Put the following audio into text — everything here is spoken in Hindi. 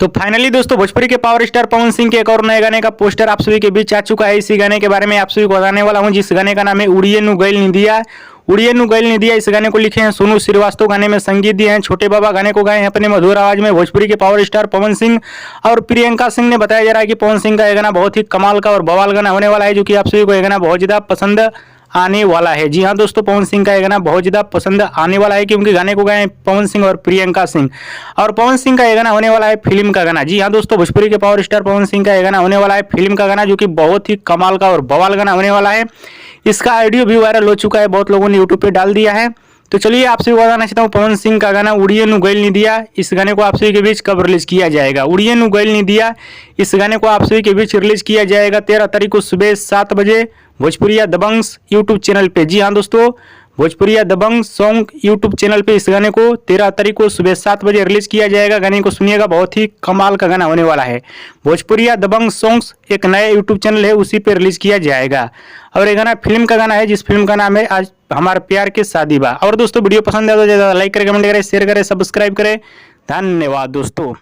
तो फाइनली दोस्तों भोजपुरी के पावर स्टार पवन सिंह के एक और नए गाने का पोस्टर आप सभी के बीच आ चुका है। इसी गाने के बारे में आप सभी को बताने वाला हूं, जिस गाने का नाम है उड़िए नु गइल निदिया। उड़िए नु गइल निदिया इस गाने को लिखे हैं सोनू श्रीवास्तव, गाने में संगीत दिए हैं छोटे बाबा, गाने को गाए हैं अपने मधुर आवाज में भोजपुरी के पावर स्टार पवन सिंह और प्रियंका सिंह ने। बताया जा रहा है कि पवन सिंह का यह गाना बहुत ही कमाल का और बवाल गाना होने वाला है, जो कि आप सभी को यह गाना बहुत ज्यादा पसंद आने वाला है। जी हाँ दोस्तों, पवन सिंह का यह गाना बहुत ज्यादा पसंद आने वाला है, क्योंकि गाने को गाए पवन सिंह और प्रियंका सिंह। और पवन सिंह का यह गाना होने वाला है फिल्म का गाना। जी हाँ दोस्तों, भोजपुरी के पावर स्टार पवन सिंह का यह गाना होने वाला है फिल्म का गाना, जो कि बहुत ही कमाल का और बवाल गाना होने वाला है। इसका ऑडियो भी वायरल हो चुका है, बहुत लोगों ने यूट्यूब पे डाल दिया है। तो चलिए आपसे बताना चाहता हूँ, पवन सिंह का गाना उड़िए नु गइल निदिया, इस गाने को आप सभी के बीच कब रिलीज किया जाएगा। उड़िए नु गइल निदिया इस गाने को आप सभी के बीच रिलीज किया जाएगा 13 तारीख को सुबह 7 बजे भोजपुरिया दबंग यूट्यूब चैनल पे। जी हाँ दोस्तों, भोजपुरिया दबंग सॉन्ग यूट्यूब चैनल पे इस गाने को 13 तारीख को सुबह 7 बजे रिलीज किया जाएगा। गाने को सुनिएगा, बहुत ही कमाल का गाना होने वाला है। भोजपुरिया दबंग सॉन्ग्स एक नया यूट्यूब चैनल है, उसी पे रिलीज किया जाएगा। और ये गाना फिल्म का गाना है, जिस फिल्म का नाम है आज हमारे प्यार की शादी बा। और दोस्तों वीडियो पसंद है तो ज़्यादा लाइक करें, कमेंट करें, शेयर करें, सब्सक्राइब करें। धन्यवाद दोस्तों।